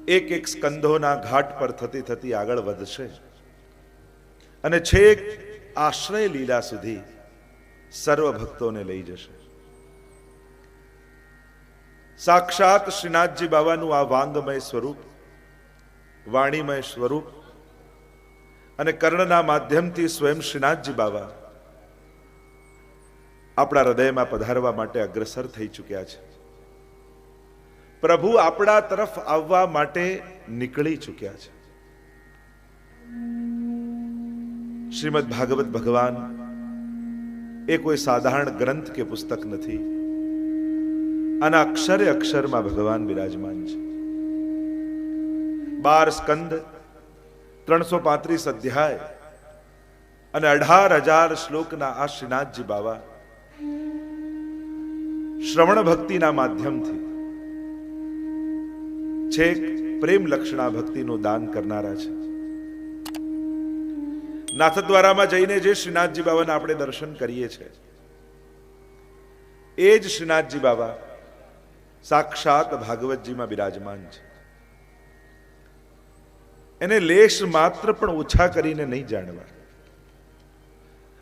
એક એક સ્કંધોના ઘાટ પર થતી થતી આગળ વધશે અને છેક આશ્રય લીલા સુધી સર્વ ભક્તોને લઈ જશે. સાક્ષાત શ્રીનાથજી બાબાનું આ વાંગમય સ્વરૂપ, વાણીમય સ્વરૂપ અને કર્ણના માધ્યમથી સ્વયં શ્રીનાથજી બાબા આપણા હૃદયમાં પધારવા માટે અગ્રસર થઈ ચૂક્યા છે. પ્રભુ આપણા તરફ આવવા માટે નીકળી ચૂક્યા છે. શ્રીમદ ભાગવત ભગવાન એ કોઈ સાધારણ ગ્રંથ કે પુસ્તક નથી. આના અક્ષરે અક્ષરમાં ભગવાન બિરાજમાન છે. 12 સ્કંદ, 335 અધ્યાય અને 18,000 શ્લોકના આ શ્રીનાથજી બાબા શ્રવણ ભક્તિના માધ્યમથી છેક પ્રેમ લક્ષણા ભક્તિનું દાન કરનારા છે. નાથદ્વારામાં જઈને જે શ્રીનાથજી બાબાના આપણે દર્શન કરીએ છીએ એ જ શ્રીનાથજી બાબા સાક્ષાત ભાગવતજીમાં બિરાજમાન છે. એને લેશ માત્ર પણ ઓછા કરીને નહીં જાણવા.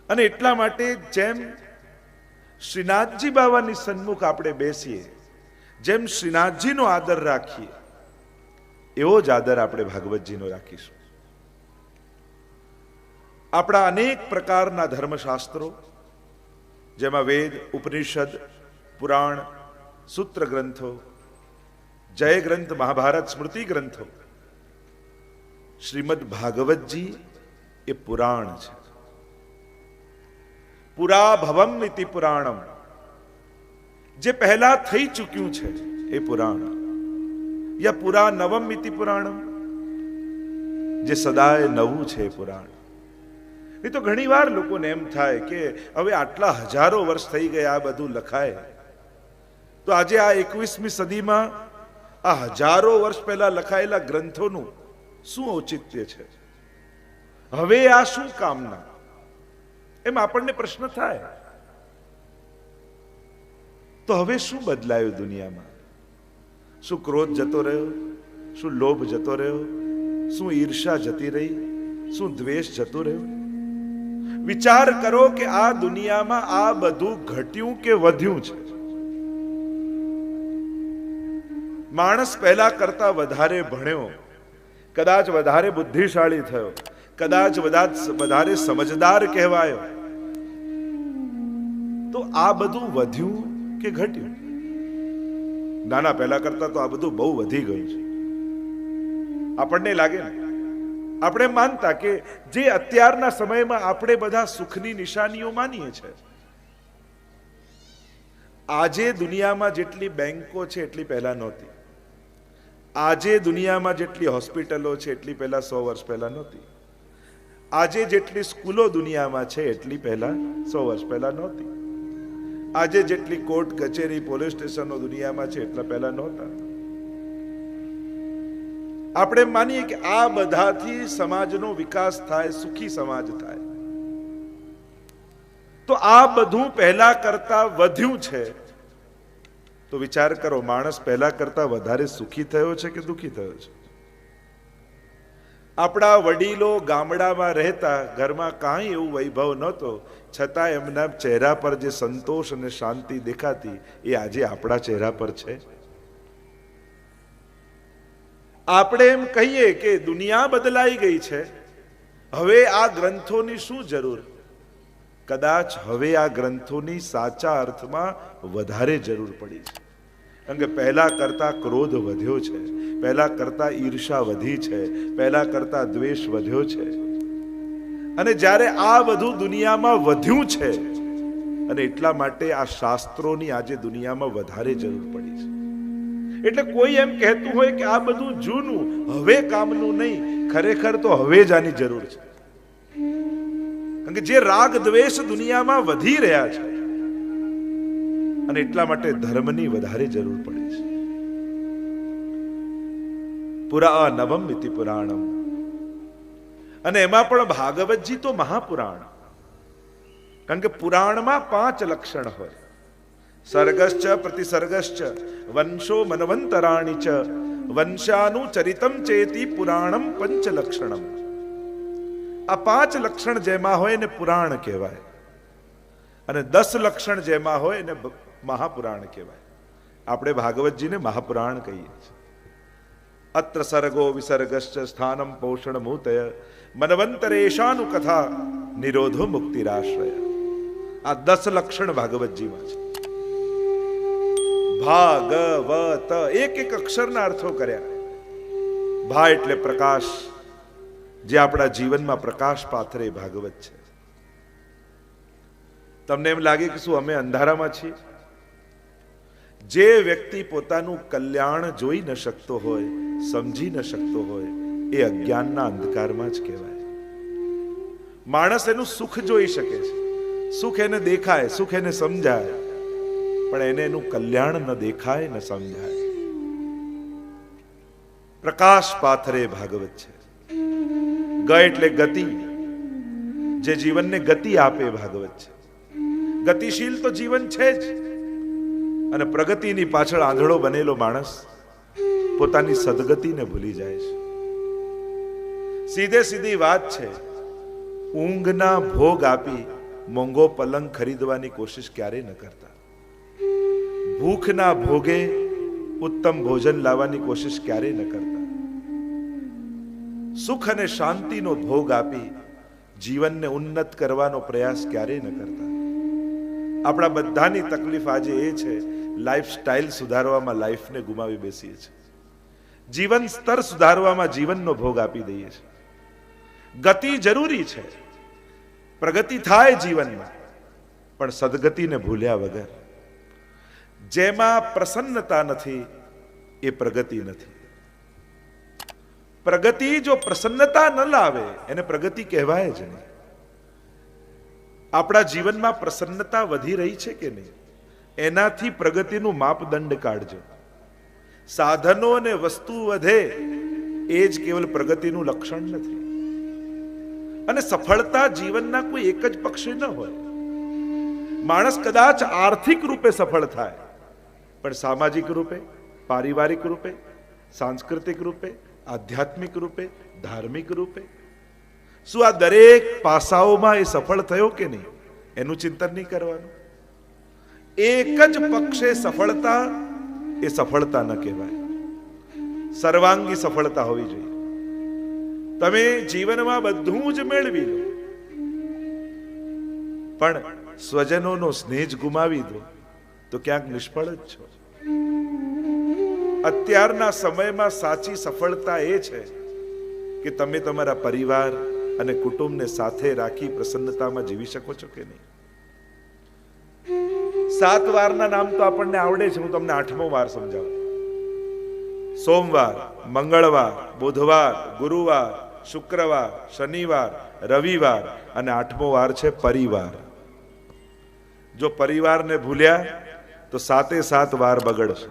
અને એટલા માટે જેમ શ્રીનાથજી બાબાની સન્મુખ આપણે બેસીએ, જેમ શ્રીનાથજીનો આદર રાખીએ, એવો જ આદર આપણે ભાગવતજીનો રાખીશું. આપણા અનેક પ્રકારના ધર્મશાસ્ત્રો, જેમાં વેદ, ઉપનિષદ, પુરાણ, સૂત્ર ગ્રંથો, જય ગ્રંથ, મહાભારત, સ્મૃતિ ગ્રંથો, શ્રીમદ ભાગવતજી એ પુરાણ છે. પુરા ભવમ ઇતિ પુરાણમ, જે પહેલા થઈ ચૂક્યું છે એ પુરાણ, યા પુરા નવમ ઇતિ પુરાણમ, જે સદાય નવું છે એ પુરાણ. એ તો ઘણી વાર લોકોને એમ થાય કે હવે આટલા હજારો વર્ષ થઈ ગયા આ બધું લખાય, તો આજે આ 21મી સદીમાં આ હજારો વર્ષ પહેલા લખાયેલા ગ્રંથોનું શું ઔચિત્ય છે? હવે આ શું કામના? એમ આપણને પ્રશ્ન થાય. તો હવે શું બદલાયું દુનિયામાં? શું ક્રોધ જતો રહ્યો? શું લોભ જતો રહ્યો? શું ઈર્ષા જતી રહી? શું દ્વેષ જતો રહ્યો? વિચાર કરો કે આ દુનિયામાં આ બધું ઘટ્યું કે વધ્યું છે? માણસ પહેલા કરતા વધારે ભણ્યો, કદાચ વધારે બુદ્ધિશાળી થયો, કદાચ વધારે સમજદાર કહેવાયો, તો આ બધું વધ્યું કે ઘટ્યું? નાના પહેલા કરતા તો આ બધું બહુ વધી ગયું છે. આપણને લાગે ને, આપણે માનતા કે જે અત્યારના સમયમાં આપણે બધા સુખની નિશાનીઓ માનીએ છીએ, આજે દુનિયામાં જેટલી બેંકો છે એટલી પહેલા નહોતી. આજે દુનિયામાં જેટલી હોસ્પિટલો છે એટલી પહેલા 100 વર્ષ પહેલા નહોતી. આજે જેટલી સ્કૂલો દુનિયામાં છે એટલી પહેલા 100 વર્ષ પહેલા નહોતી. આજે જેટલી કોર્ટ કચેરી પોલીસ સ્ટેશનો દુનિયામાં છે એટલા પહેલા નહોતા. આપણે માનીએ કે આ બધાથી સમાજનો વિકાસ થાય, સુખી સમાજ થાય. તો આ બધું પહેલા કરતા વધ્યું છે. તો વિચાર કરો, માણસ પહેલા કરતા વધારે સુખી થયો છે કે દુઃખી થયો છે? આપણા વડીલો ગામડામાં રહેતા, ઘરમાં કાંઈ એવું વૈભવ નહોતો, છતાં એમના ચહેરા પર જે સંતોષ અને શાંતિ દેખાતી એ આજે આપણા ચહેરા પર છે. આપણે એમ કહીએ કે દુનિયા બદલાઈ ગઈ છે, હવે આ ગ્રંથોની શું જરૂર? કદાચ હવે આ ગ્રંથોની સાચા અર્થમાં વધારે જરૂર પડી છે. કારણ કે પહેલા કરતા ક્રોધ વધ્યો છે, પહેલા કરતા ઈર્ષા વધી છે, પહેલા કરતા દ્વેષ વધ્યો છે. અને જ્યારે આ બધું દુનિયામાં વધ્યું છે, અને એટલા માટે આ શાસ્ત્રોની આજે દુનિયામાં વધારે જરૂર પડી છે. એટલે કોઈ એમ કહેતું હોય કે આ બધું જૂનું, હવે કામનું નહીં, ખરેખર તો હવે જ આની જરૂર છે. કારણ કે જે રાગ દ્વેષ દુનિયામાં વધી રહ્યા છે, અને એટલા માટે ધર્મની વધારે જરૂર પડી છે. પુરા નવમ ઇતિ પુરાણમ, અને એમાં પણ ભાગવતજી તો મહાપુરાણ. કારણ કે પુરાણમાં 5 લક્ષણ હોય. સર્ગશ્ચ પ્રતિસર્ગશ્ચ વંશો મનવંતરાણી ચ વંશાનું ચરિતમ ચેતી પુરાણમ પંચલક્ષણમ. આ 5 લક્ષણ જેમાં હોય ને પુરાણ કહેવાય, અને 10 લક્ષણ જેમાં હોય ને મહાપુરાણ કહેવાય. આપણે ભાગવતજીને મહાપુરાણ કહીએ છીએ. અત્ર સર્ગો વિસર્ગશ્ચ સ્થાનમ પોષણ મૂતય મનવંતરેશાનું કથા નિરોધો મુક્તિરાશ્રય. આ 10 લક્ષણ ભાગવતજીમાં છે. ભાગવત એક અક્ષરના અર્થો કર્યા. ભા એટલે પ્રકાશ, જે આપણા જીવનમાં પ્રકાશ પાથરે ભાગવત છે. તમને એમ લાગે કે શું અમે અંધારામાં છીએ? જે વ્યક્તિ પોતાનું કલ્યાણ જોઈ ન શકતો હોય, સમજી ન શકતો હોય, એ અજ્ઞાનના અંધકારમાં જ કહેવાય. માણસ એનું સુખ જોઈ શકે છે, સુખ એને દેખાય, સુખ એને સમજાય, પણ એને એનું કલ્યાણ ન દેખાય ન સમજાય. પ્રકાશ પાથરે ભાગવત છે. ગ એટલે ગતિ, જે જીવનને ગતિ આપે ભાગવત છે. ગતિશીલ તો જીવન છે જ, અને પ્રગતિની પાછળ આંધળો બનેલો માણસ પોતાની સદગતિને ભૂલી જાય છે. સીધે સીધી વાત છે, ઊંઘના ભોગ આપી મોંઘો પલંગ ખરીદવાની કોશિશ ક્યારેય ન કરતા. ભૂખના ભોગે ઉત્તમ ભોજન લાવવાની કોશિશ ક્યારેય ન કરતા. સુખ અને શાંતિનો ભોગ આપી જીવનને ઉન્નત કરવાનો પ્રયાસ ક્યારેય ન કરતા. આપણા બધાની તકલીફ આજે એ છે, લાઈફસ્ટાઈલ સુધારવામાં લાઈફને ગુમાવી બેસીએ છીએ. જીવન સ્તર સુધારવામાં જીવનનો ભોગ આપી દઈએ છીએ. ગતિ જરૂરી છે, પ્રગતિ થાય જીવનમાં, પણ સદગતિને ભૂલ્યા વગર. જેમાં પ્રસન્નતા નથી એ પ્રગતિ નથી. પ્રગતિ જો પ્રસન્નતા ન લાવે એને પ્રગતિ કહેવાય જ નહીં. આપણા જીવનમાં પ્રસન્નતા વધી રહી છે કે નહીં, એનાથી પ્રગતિનું માપદંડ કાઢજો. સાધનો અને વસ્તુ વધે એ જ કેવલ પ્રગતિનું લક્ષણ નથી. અને સફળતા જીવનના કોઈ એક જ પક્ષે ન હોય. માણસ કદાચ આર્થિક રૂપે સફળ થાય, પણ સામાજિક રૂપે, પારિવારિક રૂપે, સાંસ્કૃતિક રૂપે, આધ્યાત્મિક રૂપે, ધાર્મિક રૂપે, શું આ દરેક પાસાઓમાં એ સફળ થયો કે નહીં એનું ચિંતન નહીં કરવાનું. એક જ પક્ષે સફળતા એ સફળતા ન કહેવાય. સર્વાંગી સફળતા હોવી જોઈએ. તમે જીવનમાં બધું જ મેળવી લો, પણ સ્વજનોનો સ્નેહ ગુમાવી દો તો ક્યાંક નિષ્ફળ જ છો. અત્યારના સમયમાં સાચી સફળતા એ છે કે તમે તમારા પરિવાર અને કુટુંબને સાથે રાખી પ્રસન્નતામાં જીવી શકો છો કે નહીં. 7 વારના નામ તો આપણને આવડે છે, હું તમને 8મો વાર સમજાવું. સોમવાર, મંગળવાર, બુધવાર, ગુરુવાર, શુક્રવાર, શનિવાર, રવિવાર, અને 8મો વાર છે પરિવાર. જો પરિવારને ભૂલ્યા તો 7 વાર બગડશે.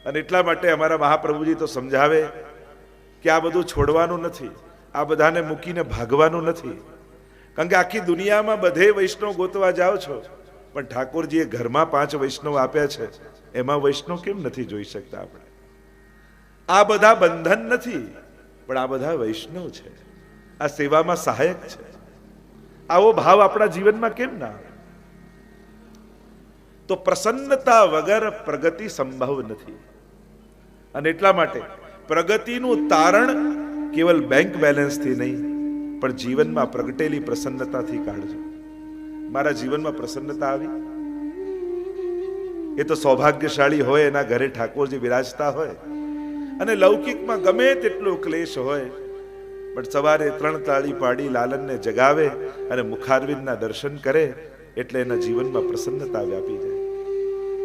અને એટલા માટે અમારા મહાપ્રભુજી તો સમજાવે કે આ બધું છોડવાનું નથી, આ બધાને મૂકીને ભાગવાનું નથી. કારણ કે આખી દુનિયામાં બધે વૈષ્ણવ ગોતવા જાઓ છો, પણ ઠાકોરજીએ ઘરમાં 5 વૈષ્ણવ આપ્યા છે, એમાં વૈષ્ણવ કેમ નથી જોઈ શકતા આપણે? આ બધા બંધન નથી, પણ આ બધા વૈષ્ણવ છે, આ સેવામાં સહાયક છે. આવો ભાવ આપણા જીવનમાં કેમ ના આવે? તો પ્રસન્નતા વગર પ્રગતિ સંભવ નથી. અને એટલા માટે પ્રગતિનું તારણ કેવલ બેંક બેલેન્સથી નહીં, પણ જીવનમાં પ્રગટેલી પ્રસન્નતાથી કાઢજો. મારા જીવનમાં પ્રસન્નતા આવી, એ તો સૌભાગ્યશાળી હોય, એના ઘરે ઠાકોરજી વિરાજતા હોય. અને લૌકિકમાં ગમે તેટલો ક્લેશ હોય, પણ સવારે 3 તાળી પાડી લાલનને જગાવે અને મુખારવિંદના દર્શન કરે એટલે એના જીવનમાં પ્રસન્નતા વ્યાપી જાય.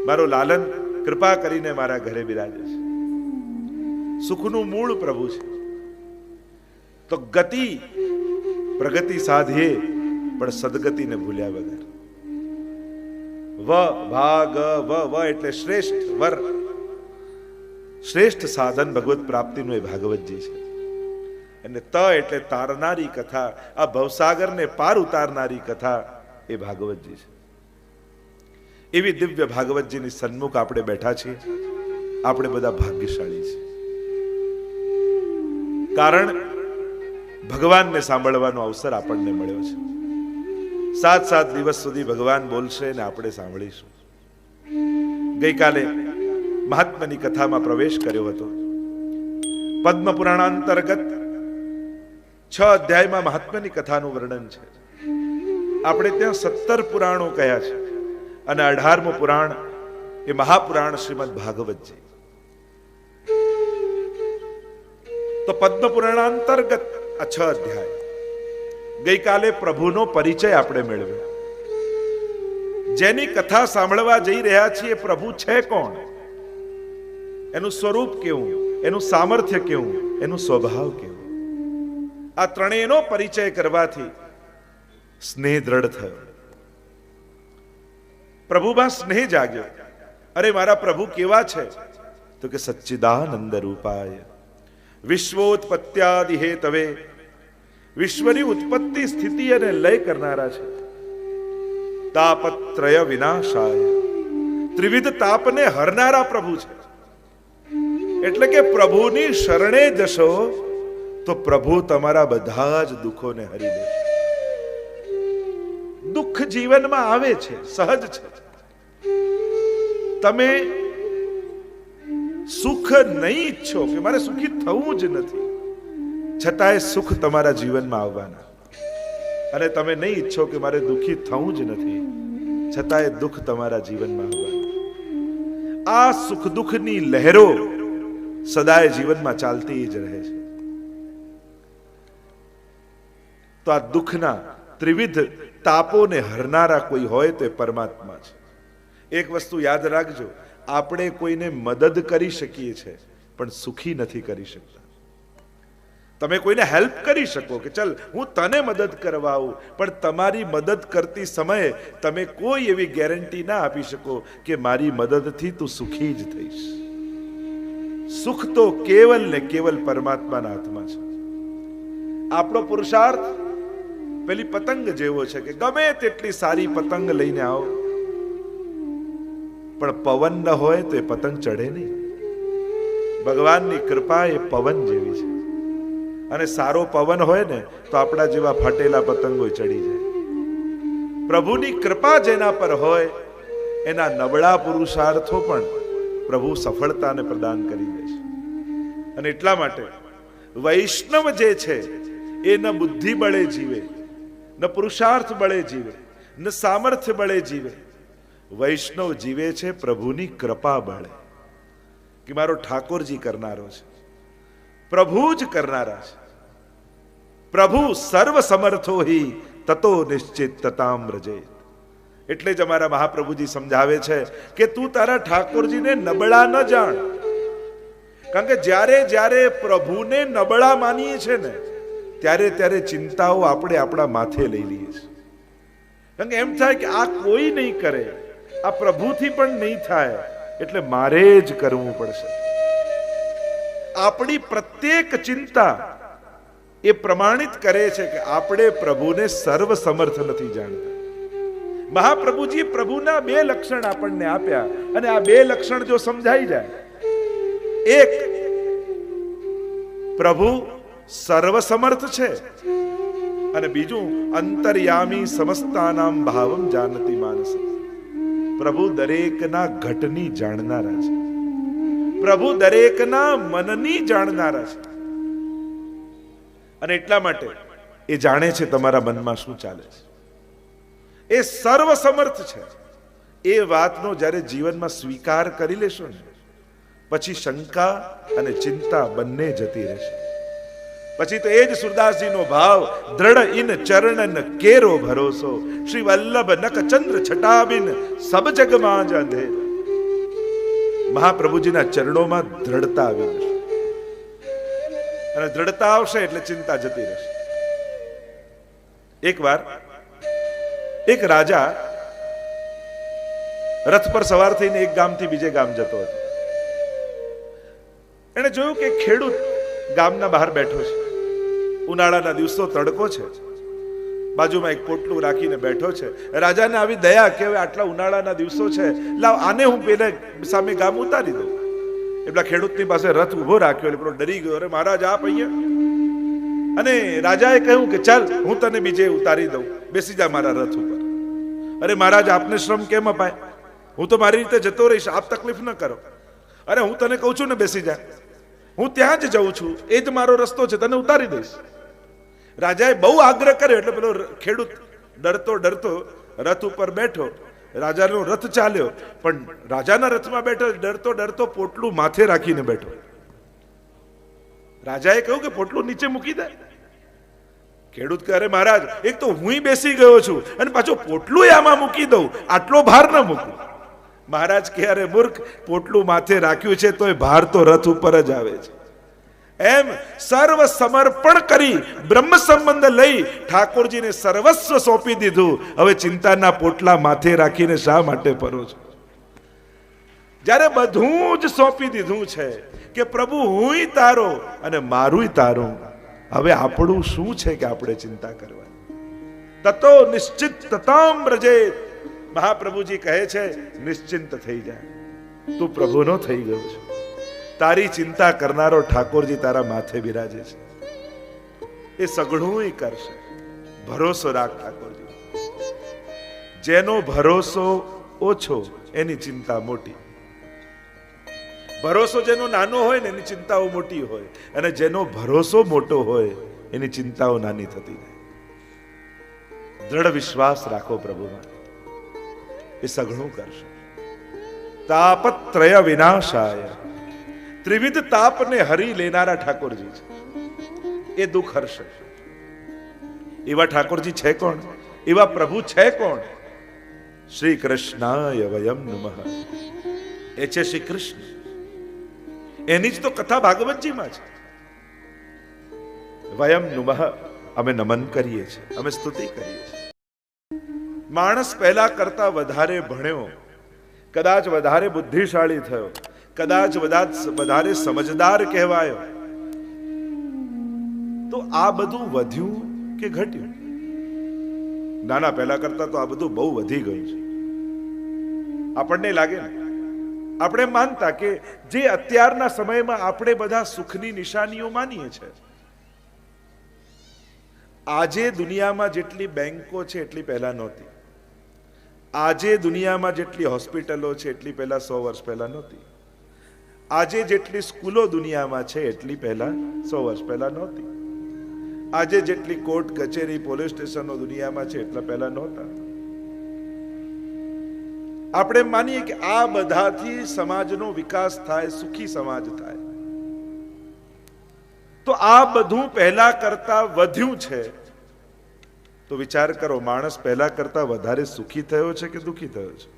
મારો લાલન કૃપા કરીને મારા ઘરે બિરાજે છે. સુખનું મૂળ પ્રભુ છે. તો ગતિ પ્રગતિ સાધીએ, પણ સદગતિને ભૂલ્યા વગર. વ એટલે શ્રેષ્ઠ વર, શ્રેષ્ઠ સાધન ભગવત પ્રાપ્તિનું એ ભાગવતજી છે. અને ત એટલે તારનારી કથા, આ ભવસાગરને પાર ઉતારનારી કથા એ ભાગવતજી છે. એવી દિવ્ય ભાગવતજીની સન્મુખ આપણે બેઠા છીએ. આપણે બધા ભાગ્યશાળી છીએ, કારણ ભગવાનને સાંભળવાનો અવસર આપણને મળ્યો છે. 7 દિવસ સુધી ભગવાન બોલશે ને આપણે સાંભળીશું. ગઈકાલે મહાત્માની કથામાં પ્રવેશ કર્યો હતો. પદ્મ પુરાણ અંતર્ગત 6 અધ્યાયમાં મહાત્માની કથાનું વર્ણન છે. આપણે ત્યાં 17 પુરાણો કયા છે અને 18મું પુરાણ એ મહાપુરાણ શ્રીમદ ભાગવતજી. તો પદ્મ પુરાણ અંતર્ગત આ 6 અધ્યાય. ગઈકાલે પ્રભુનો પરિચય આપણે મેળવ્યો. જેની કથા સાંભળવા જઈ રહ્યા છીએ પ્રભુ છે કોણ, એનું સ્વરૂપ કેવું, એનું સામર્થ્ય કેવું, એનું સ્વભાવ કેવું, આ ત્રણેયનો પરિચય કરવાથી સ્નેહ દ્રઢ થયો. પ્રભુમાં સ્નેહ જાગ્યો. અરે મારા પ્રભુ કેવા છે? તો કે સચ્ચિદાનંદ રૂપાય વિશ્વોત્પત્યાદિ હેતવે, વિશ્વની ઉત્પત્તિ સ્થિતિ અને લય કરનારા છે. તાપત્રય વિનાશાય, ત્રિવિધ તાપને હરનારા પ્રભુ છે. એટલે કે પ્રભુની શરણે જશો તો પ્રભુ તમારા બધા જ દુઃખોને હરી લેશે. દુઃખ જીવનમાં આવે છે, સહજ છે. તમે સુખ નહીં ઈચ્છો કે મારે સુખી થવું જ નથી, છતાંય સુખ તમારા જીવનમાં આવવાના. અને તમે નહીં ઈચ્છો કે મારે દુઃખી થવું જ નથી, છતાંય દુઃખ તમારા જીવનમાં આવવાના. આ સુખ દુઃખની લહેરો સદાય જીવનમાં ચાલતી જ રહે છે. તો આ દુઃખના ત્રિવિધ તાપોને હરનારા કોઈ હોય તો એ પરમાત્મા છે. એક વસ્તુ યાદ રાખજો, આપણે કોઈને મદદ કરી શકીએ છીએ પણ સુખી નથી કરી શકતા. તમે કોઈને હેલ્પ કરી શકો કે ચલ હું તને મદદ કરવા આવું, પણ તમારી મદદ કરતી સમયે તમે કોઈ એવી ગેરંટી ના આપી શકો કે મારી મદદથી તું સુખી જ થઈશ. સુખ તો કેવલ ને કેવલ પરમાત્માના હાથમાં છે. આપણો પુરુષાર્થ પેલી પતંગ જેવો છે કે ગમે તેટલી સારી પતંગ લઈને આવો, પણ પવન ન હોય તો એ પતંગ ચઢે નહીં. ભગવાનની કૃપા એ પવન જેવી છે, અને સારો પવન હોય ને તો આપણા જેવા ફાટેલા પતંગો ચડી જાય. પ્રભુની કૃપા જેના પર હોય એના નબળા પુરુષાર્થો પણ પ્રભુ સફળતાને પ્રદાન કરી દે છે. અને એટલા માટે વૈષ્ણવ જે છે એ ન બુદ્ધિ બળે જીવે, ન પુરુષાર્થ બળે જીવે, ન સામર્થ્ય બળે જીવે. વૈષ્ણવ જીવે છે પ્રભુની કૃપા બળે, કે મારો ઠાકોરજી કરનારો છે, પ્રભુ જ કરનારા છે. પ્રભુ સર્વ સમર્થો હિ તતો નિશ્ચિતતામ વ્રજેત. એટલે જ અમારા મહાપ્રભુજી સમજાવે છે કે તું તારા ઠાકોરજીને નબળા ન જાણ. કારણ કે જ્યારે જ્યારે પ્રભુને નબળા માનીએ છે ને ત્યારે ત્યારે ચિંતાઓ આપણે આપણા માથે લઈ લઈએ છીએ. કારણ કે એમ થાય કે આ કોઈ નહીં કરે, આ પ્રભુથી પણ નહીં થાય, એટલે મારે જ કરવું પડશે. આપણી પ્રત્યેક ચિંતા એ પ્રમાણિત કરે છે કે આપણે પ્રભુને સર્વ સમર્થ નથી જાણતા. મહાપ્રભુજી પ્રભુના 2 લક્ષણ આપણને આપ્યા, અને આ 2 લક્ષણ જો સમજાઈ જાય, એક પ્રભુ સર્વ સમર્થ છે, અને બીજું અંતર્યામી સમસ્તાનામ ભાવમ જાનતી માનસ. પ્રભુ દરેકના ઘટની જાણનારા છે, પ્રભુ દરેકના મનની જાણનારા છે. અને એટલા માટે એ જાણે છે તમારા મનમાં શું ચાલે છે. એ સર્વ સમર્થ છે. એ વાતનો જ્યારે જીવનમાં સ્વીકાર કરી લેશો ને પછી શંકા અને ચિંતા બંને જતી રહેશે. પછી તો એ જ સુરદાસજીનો ભાવ, દ્રઢ ઇન ચરણ કેરો ભરોસો, શ્રી વલ્લભ નક ચંદ્ર છટાબિન સબ જગમાં જ અંધેર. મહાપ્રભુજીના ચરણોમાં દ્રઢતા આવી જશે, અને દ્રઢતા આવશે એટલે ચિંતા જતી રહેશે. એક વાર એક રાજા રથ પર સવાર થઈને એક ગામથી બીજે ગામ જતો હતો. એને જોયું કે ખેડૂત ગામના બહાર બેઠો છે. ઉનાળાના દિવસો, તડકો છે, બાજુમાં એક પોટલું રાખીને બેઠો છે. રાજાને આવી દયા કે હવે આટલા ઉનાળાના દિવસો છે, લાવ આને હું પેલે સામે ગામ ઉતારી દઉં. એટલા ખેડૂતની પાસે રથ ઉભો રાખ્યો એટલે પેલો ડરી ગયો, અરે મહારાજ આપ અહીંયા. અને રાજાએ કહ્યું કે ચાલ હું તને બીજે ઉતારી દઉં, બેસી જા મારા રથ ઉપર. અરે મહારાજ આપને શ્રમ કેમ અપાય, હું તો મારી રીતે જતો રહીશ, આપ તકલીફ ન કરો. અરે હું તને કહું છું ને બેસી જા, હું ત્યાં જ જઉં છું, એ જ મારો રસ્તો છે, તને ઉતારી દઈશ. રાજાએ બહુ આગ્રહ કર્યો એટલે પેલો ખેડૂત ડરતો ડરતો રથ ઉપર બેઠો. રાજાનો રથ ચાલ્યો, પણ રાજાના રથમાં બેઠો ડરતો ડરતો પોટલું માથે રાખીને બેઠો. રાજાએ કહ્યું કે પોટલું નીચે મૂકી દે. ખેડૂત કહે અરે મહારાજ, એક તો હું બેસી ગયો છું અને પાછો પોટલું આમાં મૂકી દઉં, આટલો ભાર ન મૂકું. મહારાજ કહે અરે મૂર્ખ, પોટલું માથે રાખ્યું છે તોય ભાર તો રથ ઉપર જ આવે છે. એમ સર્વ સમર્પણ કરી બ્રહ્મ સંબંધ લઈ ઠાકોરજીને સર્વસ્વ સોંપી દીધું. હવે ચિંતાના પોટલા માથે રાખીને શા માટે ફરો છો? જ્યારે બધું જ સોંપી દીધું છે કે પ્રભુ હુંય તારો અને મારુંય તારું, હવે આપણું શું છે કે આપણે ચિંતા કરવાની? તતો નિશ્ચિત તતામ વ્રજેત. મહાપ્રભુજી કહે છે નિશ્ચિંત થઈ જાય, તું પ્રભુનો થઈ ગયો છે. તારી ચિંતા કરનારો ઠાકોરજી તારા માથે બિરાજે છે, એ સઘળું કરશે. ભરોસો રાખ ઠાકોરજી. જેનો ભરોસો ઓછો એની ચિંતા મોટી. ભરોસો જેનો નાનો હોય ને એની ચિંતાઓ મોટી હોય, અને જેનો ભરોસો મોટો હોય એની ચિંતાઓ નાની થતી જાય. દ્રઢ વિશ્વાસ રાખો પ્રભુમાં, એ સઘળું કરશે. તાપત્રય વિનાશાય, ત્રિવિધ તાપને હરી લેનારા ઠાકોરજી છે, એ દુઃખ હરશે. એવા ઠાકોરજી છે કોણ? એવા પ્રભુ છે કોણ? શ્રી કૃષ્ણાય વયમ નમઃ. એ છે શ્રી કૃષ્ણ. એની જ તો કથા ભાગવતજીમાં છે. વયમ નમઃ, અમે નમન કરીએ છીએ, અમે સ્તુતિ કરીએ છીએ. માણસ પહેલા કરતા વધારે ભણ્યો, કદાચ વધારે બુદ્ધિશાળી થયો, કદાચ વધારે સમજદાર કહેવાયો, તો આ બધું વધ્યું કે ઘટ્યું? નાના પહેલા કરતા તો આ બધું બહુ વધી ગયું છે. આપણને લાગે ને, આપણે માનતા કે જે અત્યારના સમયમાં આપણે બધા સુખની નિશાનીઓ માનીએ છીએ, આજે દુનિયામાં જેટલી બેંકો છે એટલી પહેલા નહોતી. આજે દુનિયામાં જેટલી હોસ્પિટલો છે એટલી પહેલા 100 વર્ષ પહેલા નહોતી. આજે જેટલી સ્કૂલો દુનિયામાં છે એટલી પહેલા 100 વર્ષ પહેલા નહોતી. આજે જેટલી કોર્ટ કચેરી પોલીસ સ્ટેશનો દુનિયામાં છે એટલા પહેલા નહોતા. આપણે માનીએ કે આ બધાથી સમાજનો વિકાસ થાય, સુખી સમાજ થાય. તો આ બધું પહેલા કરતા વધ્યું છે, તો વિચાર કરો, માણસ પહેલા કરતા વધારે સુખી થયો છે કે દુઃખી થયો છે?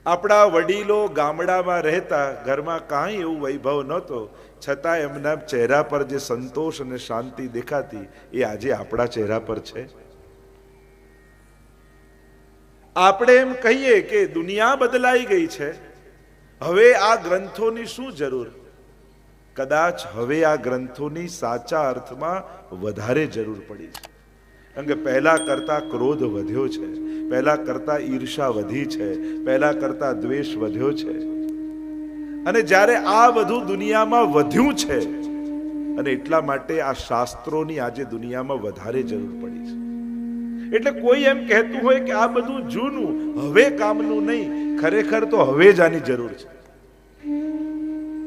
આપણા વડીલો ગામડામાં રહેતા, ઘરમાં કાંઈ એવું વૈભવ નહોતો, છતાં એમના ચહેરા પર જે સંતોષ અને શાંતિ દેખાતી, એ આજે આપણા ચહેરા પર છે. આપણે એમ કહીએ કે દુનિયા બદલાઈ ગઈ છે, હવે આ ગ્રંથોની શું જરૂર? કદાચ હવે આ ગ્રંથોની સાચા અર્થમાં વધારે જરૂર પડી છે. કારણ કે પહેલા કરતા ક્રોધ વધ્યો છે, પહેલા કરતા ઈર્ષા વધી છે, પહેલા કરતા દ્વેષ વધ્યો છે. અને જ્યારે આ બધું દુનિયામાં વધ્યું છે, અને એટલા માટે આ શાસ્ત્રોની આજે દુનિયામાં વધારે જરૂર પડી છે. એટલે કોઈ એમ કહેતું હોય કે આ બધું જૂનું, હવે કામનું નહીં, ખરેખર તો હવે જ આની જરૂર છે.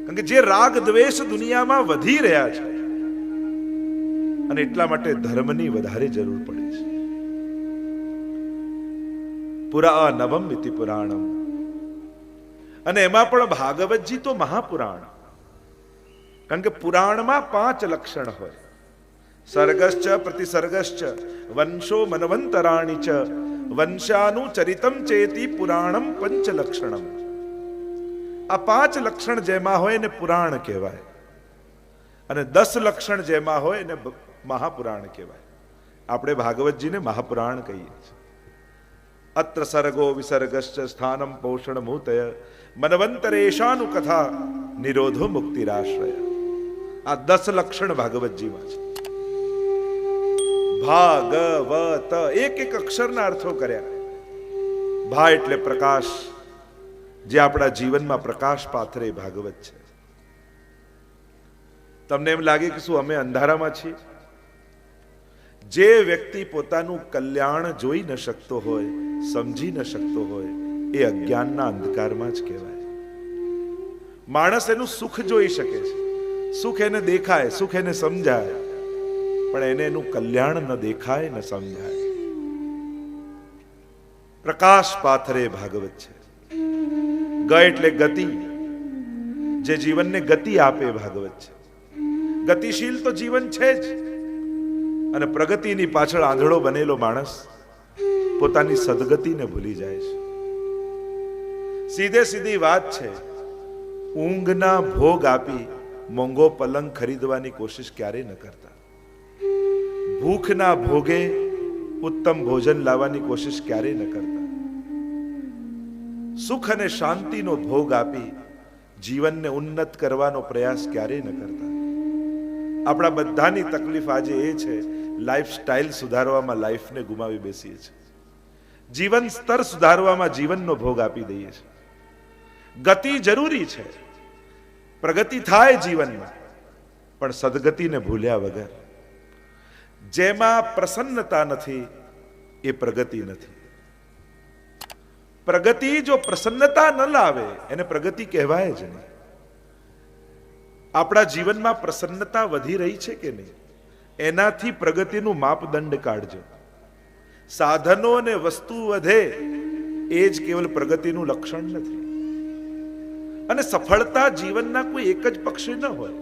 કારણ કે જે રાગ દ્વેષ દુનિયામાં વધી રહ્યા છે, અને એટલા માટે ધર્મની વધારે જરૂર પડી છે. પુરા નવમ ઇતિ પુરાણમ. અને એમાં પણ ભાગવતજી તો મહાપુરાણ. કારણ કે પુરાણમાં 5 લક્ષણ હોય: સર્ગશ્ચ પ્રતિસર્ગશ્ચ વંશો મનવંતરાણી ચ વંશાનુચરિતમ ચેતી પુરાણમ 5 લક્ષણમ. આ 5 લક્ષણ જેમાં હોય ને પુરાણ કહેવાય, અને 10 લક્ષણ જેમાં હોય ને મહાપુરાણ કહેવાય. આપણે ભાગવતજીને મહાપુરાણ કહીએ છીએ. અત્ર સર્ગો વિસર્ગશ્ચ સ્થાનમ પોષણમૂતય મનવંતરેશાનુ કથા નિરોધો મુક્તિરાશ્રય. આ 10 લક્ષણ ભાગવતજીમાં છે. ભાગવત એક એક અક્ષરના અર્થો કર્યા. ભા એટલે પ્રકાશ, જે આપણા જીવનમાં પ્રકાશ પાથરે ભાગવત છે. તમને એમ લાગે કે શું અમે અંધારામાં છીએ? જે વ્યક્તિ પોતાનું કલ્યાણ જોઈ ન શકતો હોય, સમજી ન શકતો હોય, એ અજ્ઞાનના અંધકારમાં જ કહેવાય. માણસ એનું સુખ જોઈ શકે છે, સુખ એને દેખાય, સુખ એને સમજાય, પણ એને એનું કલ્યાણ ન દેખાય ન સમજાય. પ્રકાશ પાથરે ભાગવત છે. ગ એટલે ગતિ, જે જીવનને ગતિ આપે ભાગવત છે. ગતિશીલ તો જીવન છે જ, અને પ્રગતિની પાછળ આંધળો બનેલો માણસ પોતાની સદગતિને ભૂલી જાય છે. સીધે સીધી વાત છે, ઊંઘના ભોગ આપી મોંઘો પલંગ ખરીદવાની કોશિશ ક્યારે ન કરતા. ભૂખના ભોગે ઉત્તમ ભોજન લાવવાની કોશિશ ક્યારે ન કરતા. સુખ અને શાંતિનો ભોગ આપી જીવનને ઉન્નત કરવાનો પ્રયાસ ક્યારે ન કરતા. આપણા બધાની તકલીફ આજે એ છે, લાઈફસ્ટાઈલ સુધારવામાં લાઈફને ગુમાવી બેસીએ છીએ. જીવન સ્તર સુધારવામાં જીવનનો ભોગ આપી દઈએ છીએ. ગતિ જરૂરી છે, પ્રગતિ થાય જીવનમાં, પણ સદગતિને ભૂલ્યા વગર. જેમાં પ્રસન્નતા નથી એ પ્રગતિ નથી. પ્રગતિ જો પ્રસન્નતા ન લાવે એને પ્રગતિ કહેવાય જ નહીં. આપણા જીવનમાં પ્રસન્નતા વધી રહી છે કે નહીં, એનાથી પ્રગતિનું માપદંડ કાઢજો. સાધનો અને વસ્તુ વધે એ જ કેવલ પ્રગતિનું લક્ષણ નથી. અને સફળતા જીવનના કોઈ એક જ પક્ષે ન હોય.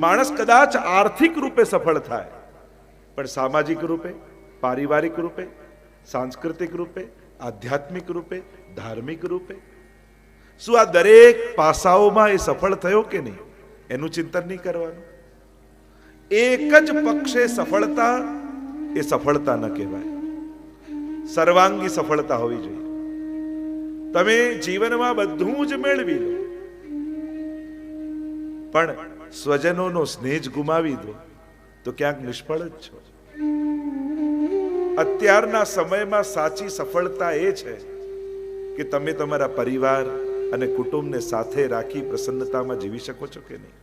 માણસ કદાચ આર્થિક રૂપે સફળ થાય, પણ સામાજિક રૂપે, પારિવારિક રૂપે, સાંસ્કૃતિક રૂપે, આધ્યાત્મિક રૂપે, ધાર્મિક રૂપે, શું આ દરેક પાસાઓમાં એ સફળ થયો કે નહીં એનું ચિંતન નહીં કરવાનું. એક જ પક્ષે સફળતા એ સફળતા ન કહેવાય. સર્વાંગી સફળતા હોવી જોઈએ. તમે જીવનમાં બધું જ મેળવી લો, પણ સ્વજનોનો સ્નેહ જ ગુમાવી દો તો ક્યાંક નિષ્ફળ જ છો. અત્યારના સમયમાં સાચી સફળતા એ છે કે તમે તમારા પરિવાર અને કુટુંબને સાથે રાખી પ્રસન્નતામાં જીવી શકો છો કે નહીં.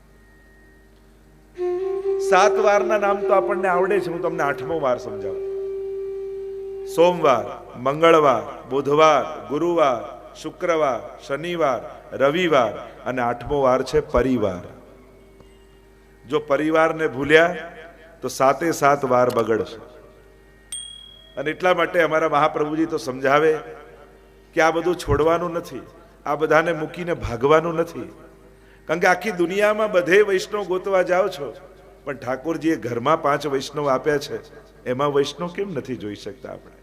7 વારના નામ તો આપણને આવડે છે, હું તમને 8મો વાર સમજાવું. સોમવાર, મંગળવાર, બુધવાર, ગુરુવાર, શુક્રવાર, શનિવાર, રવિવાર અને 8મો વાર છે પરિવાર. જો પરિવારને ભૂલ્યા તો 7 વાર બગડશે. અને એટલા માટે અમારા મહાપ્રભુજી તો સમજાવે કે આ બધું છોડવાનું નથી, આ બધાને મૂકીને ભાગવાનું નથી. કારણ કે આખી દુનિયામાં બધે વૈષ્ણવ ગોતવા જાઓ છો, પણ ઠાકોરજીએ ઘરમાં 5 વૈષ્ણવ આપ્યા છે, એમાં વૈષ્ણવ કેમ નથી જોઈ શકતા આપણે?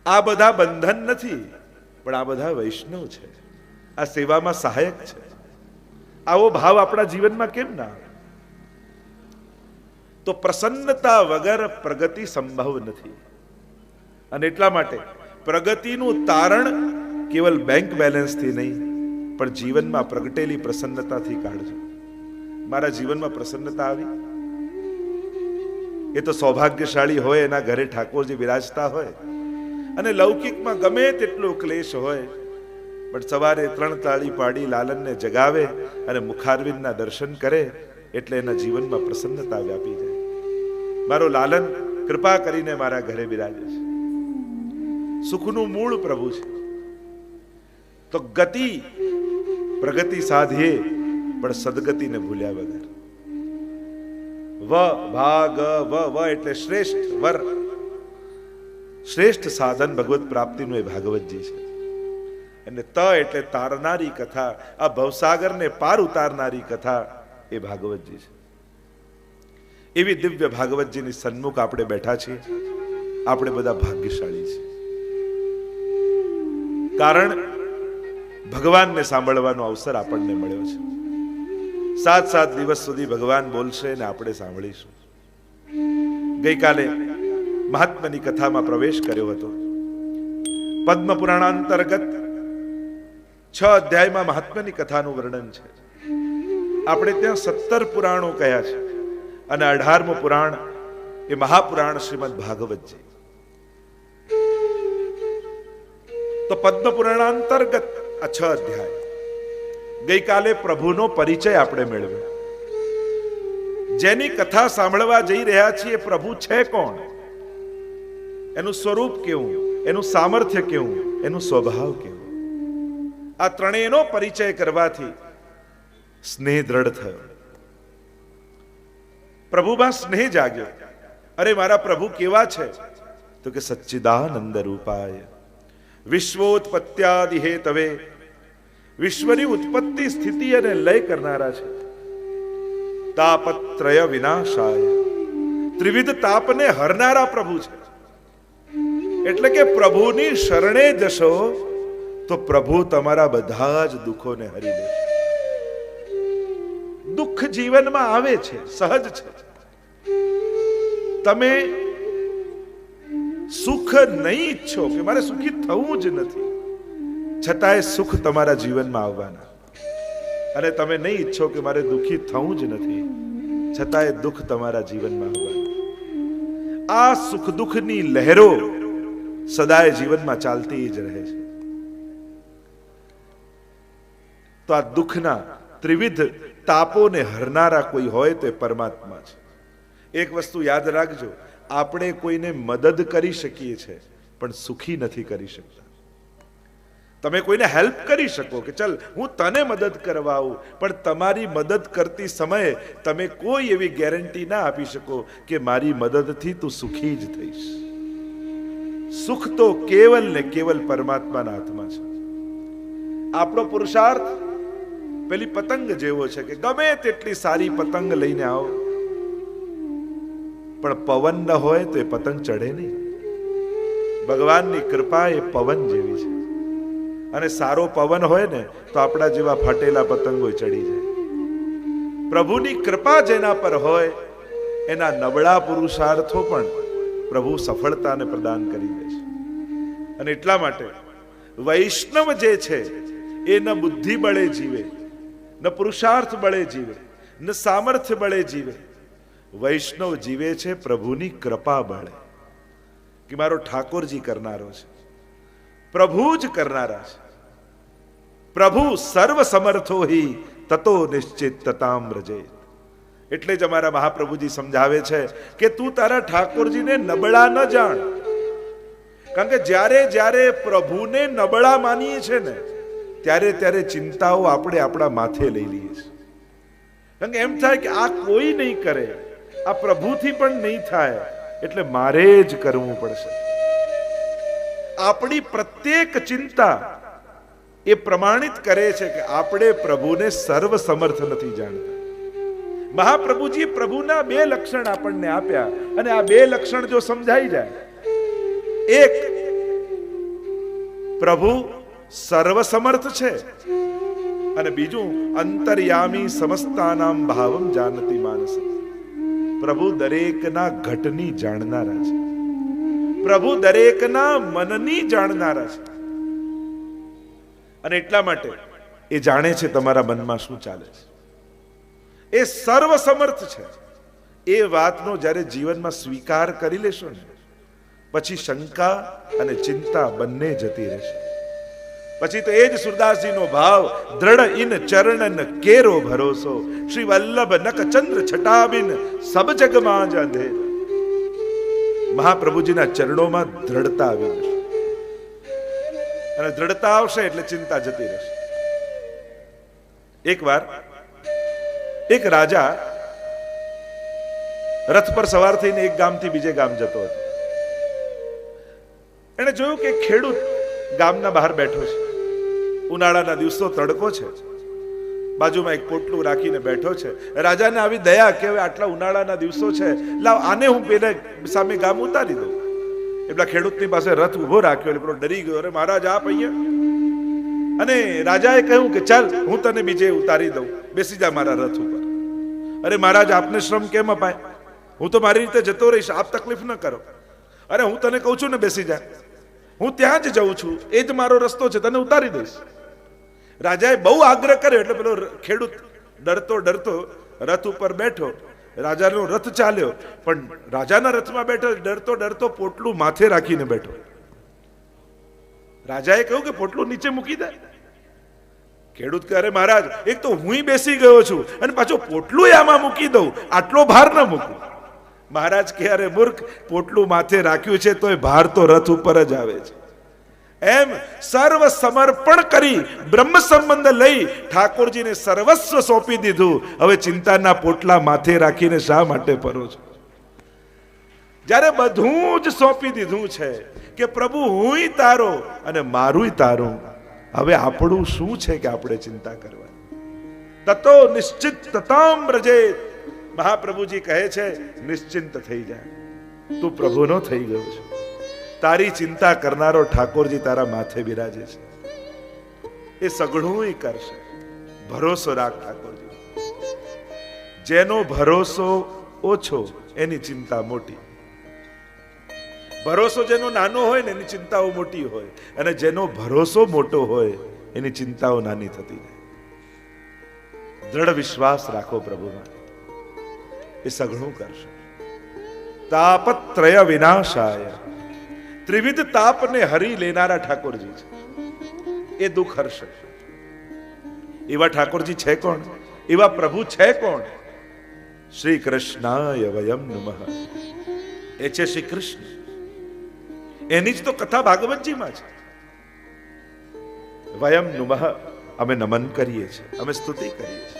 આ બધા બંધન નથી, પણ આ બધા વૈષ્ણવ છે, આ સેવામાં સહાયક છે. આવો ભાવ આપણા જીવનમાં કેમ ના આવે? તો પ્રસન્નતા વગર પ્રગતિ સંભવ નથી. અને એટલા માટે પ્રગતિનું તારણ કેવલ બેંક બેલેન્સથી નહીં, પણ જીવનમાં પ્રગટેલી પ્રસન્નતાથી કાઢજો. મારા જીવનમાં પ્રસન્નતા આવી, એ તો સૌભાગ્યશાળી હોય, એના ઘરે ઠાકોરજી વિરાજતા હોય. અને લૌકિકમાં ગમે તેટલો ક્લેશ હોય, પણ સવારે 3 તાળી પાડી લાલનને જગાવે અને મુખારવિંદના દર્શન કરે એટલે એના જીવનમાં પ્રસન્નતા વ્યાપી જાય. મારો લાલન કૃપા કરીને મારા ઘરે બિરાજે છે. સુખનું મૂળ પ્રભુ છે. તો ગતિ પ્રગતિ સાધીએ, પણ સદગતિને ભૂલ્યા વગર. વ એટલે શ્રેષ્ઠ વર, શ્રેષ્ઠ સાધન ભગવત પ્રાપ્તિનું એ ભાગવતજી છે. અને ત એટલે તારનારી કથા, આ ભવસાગરને પાર ઉતારનારી કથા એ ભાગવતજી છે. એવી દિવ્ય ભાગવતજીની સન્મુખ આપણે બેઠા છીએ. આપણે બધા ભાગ્યશાળી છીએ, કારણ ભગવાનને સાંભળવાનો અવસર આપણને મળ્યો છે. 7 દિવસ સુધી ભગવાન બોલશે અને આપણે સાંભળીશું. ગઈકાલે મહાત્માની કથામાં પ્રવેશ કર્યો હતો. પદ્મ પુરાણ અંતર્ગત 6 અધ્યાયમાં મહાત્માની કથાનું વર્ણન છે. આપણે ત્યાં 17 પુરાણો કયા છે અને 18મું પુરાણ એ મહાપુરાણ શ્રીમદ ભાગવતજી. તો પદ્મ પુરાણ અંતર્ગત આ 6 અધ્યાય. ગઈકાલે પ્રભુનો પરિચય આપણે મેળવ્યો. જેની કથા સાંભળવા જઈ રહ્યા છીએ પ્રભુ છે કોણ, એનું સ્વરૂપ કેવું, એનું સામર્થ્ય કેવું, એનું સ્વભાવ કેવું, આ ત્રણેયનો પરિચય કરવાથી સ્નેહ દ્રઢ થયો. પ્રભુમાં સ્નેહ જાગ્યો. અરે મારા પ્રભુ કેવા છે? તો કે સચ્ચિદાનંદ રૂપાય વિશ્વોત્પત્યાદિ હેતવે, વિશ્વની ઉત્પત્તિ સ્થિતિ અને લય કરનારા છે. તાપત્રય વિનાશાય, ત્રિવિધ તાપને હરનારા પ્રભુ છે. એટલે કે પ્રભુની શરણે જશો તો પ્રભુ તમારા બધા જ દુઃખોને હરી લેશે. દુઃખ જીવનમાં આવે છે, સહજ છે. તમે સુખ નહીં ઈચ્છો કે મારે સુખી થવું જ નથી, છતાંય સુખ તમારા જીવનમાં આવવાના. અને તમે નહીં ઈચ્છો કે મારે દુઃખી થવું જ નથી, છતાંય દુઃખ તમારા જીવનમાં આવવાના. આ સુખ દુઃખની લહેરો સદાય જીવનમાં ચાલતી જ રહે છે. તો આ દુઃખના ત્રિવિધ તાપોને હરનારા કોઈ હોય તો એ પરમાત્મા છે. એક વસ્તુ યાદ રાખજો, આપણે કોઈને મદદ કરી શકીએ છીએ પણ સુખી નથી કરી શકતા. તમે કોઈને હેલ્પ કરી શકો કે ચલ હું તને મદદ કરવા આવું, પણ તમારી મદદ કરતી સમયે તમે કોઈ એવી ગેરંટી ના આપી શકો કે મારી મદદથી તું સુખી જ થઈશ. સુખ તો કેવલ ને કેવલ પરમાત્માના હાથમાં છે. આપણો પુરુષાર્થ પેલી પતંગ જેવો છે કે ગમે તેટલી સારી પતંગ લઈને આવો, પણ પવન ન હોય તો એ પતંગ ચડે નહીં. ભગવાનની કૃપા એ પવન જેવી છે, અને સારો પવન હોય ને તો આપણા જેવા ફાટેલા પતંગો ચડી જાય. પ્રભુની કૃપા જેના પર હોય એના નબળા પુરુષાર્થો પણ પ્રભુ સફળતાને પ્રદાન કરી દે છે. અને એટલા માટે વૈષ્ણવ જે છે એ ન બુદ્ધિ બળે જીવે, ન પુરુષાર્થ બળે જીવે, ન સામર્થ્ય બળે જીવે. વૈષ્ણવ જીવે છે પ્રભુની કૃપા બળે, કે મારો ઠાકોરજી કરનારો છે, પ્રભુ જ કરનારા છે. પ્રભુ સર્વ સમર્થો હિ તતો નિશ્ચિત તતામ વ્રજે. એટલે જ અમારા મહાપ્રભુજી સમજાવે છે કે તું તારા ઠાકોરજીને નબળા ન જાણ. કારણ કે જ્યારે જ્યારે પ્રભુને નબળા માનીએ છે ને ત્યારે ત્યારે ચિંતાઓ આપણે આપણા માથે લઈ લઈએ છીએ. કારણ કે એમ થાય કે આ કોઈ નહીં કરે, આ પ્રભુથી પણ નહીં થાય, એટલે મારે જ કરવું પડશે. આપણી પ્રત્યેક ચિંતા એ પ્રમાણિત કરે છે કે આપણે પ્રભુને સર્વ સમર્થ નથી જાણતા. મહાપ્રભુજી પ્રભુના 2 લક્ષણ આપણને આપ્યા, અને આ 2 લક્ષણ જો સમજાઈ જાય, એક પ્રભુ સર્વ સમર્થ છે, અને બીજું અંતર્યામી સમસ્તાનામ ભાવમ જાનતી માનસ. પ્રભુ દરેકના ઘટની જાણનારા છે, પ્રભુ દરેકના મનની જાણનારા છે. અને એટલા માટે એ જાણે છે તમારા મનમાં શું ચાલે છે. એ સર્વ સમર્થ છે. એ વાતનો જ્યારે જીવનમાં સ્વીકાર કરી લેશો ને પછી શંકા અને ચિંતા બંને જતી રહેશે. પછી તો એ જ સુરદાસજીનો ભાવ, દ્રઢ ઇન ચરણન કેરો ભરોસો, શ્રી વલ્લભ નક ચંદ્ર છટાબિન સબ જગમાં જ અંધેર. મહાપ્રભુજીના ચરણોમાં દ્રઢતા આવી જશે, અને દ્રઢતા આવશે એટલે ચિંતા જતી રહેશે. એકવાર એક રાજા રથ પર સવાર થઈને એક ગામથી બીજે ગામ જતો હતો. એને જોયું કે ખેડૂત ગામના બહાર બેઠો છે. ઉનાળાના દિવસો, તડકો છે, બાજુમાં એક પોટલું રાખીને બેઠો છે. રાજાને આવી દયા કે હવે આટલા ઉનાળાના દિવસો છે, લાવ આને હું પેલે સામે ગામ ઉતારી દઉં. એટલા ખેડૂતની પાસે રથ ઉભો રાખ્યો, એટલે પેલો ડરી ગયો, અરે મહારાજ આપ અહીંયા. અને રાજાએ કહ્યું કે ચાલ હું તને બીજે ઉતારી દઉં, બેસી જા મારા રથ ઉપર. અરે મહારાજ આપને શ્રમ કેમ અપાય, હું તો મારી રીતે જતો રહીશ, આપ તકલીફ ન કરો. અરે હું તને કહું છું ને બેસી જા, હું ત્યાં જ જઉં છું, એ જ મારો રસ્તો છે, તને ઉતારી દઈશ. રાજાએ બહુ આગ્રહ કર્યો એટલે પેલો ખેડૂત ડરતો ડરતો રથ ઉપર બેઠો રાજાનો રથ ચાલ્યો, પણ રાજાના રથમાં બેઠો ડરતો ડરતો પોટલું માથે રાખીને બેઠો. રાજાએ કહ્યું કે પોટલું નીચે મૂકી દે. ખેડૂત કહે, અરે મહારાજ, એક તો હું બેસી ગયો છું અને પાછો પોટલું આમાં મૂકી દઉં, આટલો ભાર ન મૂકું. મહારાજ કહે, અરે મૂર્ખ, પોટલું માથે રાખ્યું છે તોય ભાર તો રથ ઉપર જ આવે છે. એમ સર્વ સમર્પણ કરી બ્રહ્મ સંબંધ લઈ ઠાકોરજીને સર્વસ્વ સોંપી દીધું. હવે ચિંતાના પોટલા માથે રાખીને શા માટે ફરો છો? જ્યારે બધું જ સોંપી દીધું છે કે પ્રભુ હુંય તારો અને મારુંય તારું, હવે આપણું શું છે કે આપણે ચિંતા કરવાની? તતો નિશ્ચિત તતામ વ્રજેત. મહાપ્રભુજી કહે છે, નિશ્ચિંત થઈ જાય, તું પ્રભુનો થઈ ગયો છે. તારી ચિંતા કરનારો ઠાકોરજી તારા માથે બિરાજે છે. એ સઘળું કરશે. ભરોસો રાખ ઠાકોરજી. જેનો ભરોસો ઓછો એની ચિંતા મોટી. ભરોસો જેનો નાનો હોય ને એની ચિંતાઓ મોટી હોય, અને જેનો ભરોસો મોટો હોય એની ચિંતાઓ નાની થતી જાય. દ્રઢ વિશ્વાસ રાખો પ્રભુમાં, એ સઘળું કરશે. તાપત્રય વિનાશાય. ત્રિવિધ તાપને હરી લેનારા ઠાકોરજી છે, એ દુઃખ હરશે. એવા ઠાકોરજી છે કોણ? એવા પ્રભુ છે કોણ? શ્રી કૃષ્ણાય વયમ નમઃ. એ છે શ્રી કૃષ્ણ. એની જ તો કથા ભાગવતજીમાં છે. વયમ નમઃ, અમે નમન કરીએ છીએ, અમે સ્તુતિ કરીએ છીએ.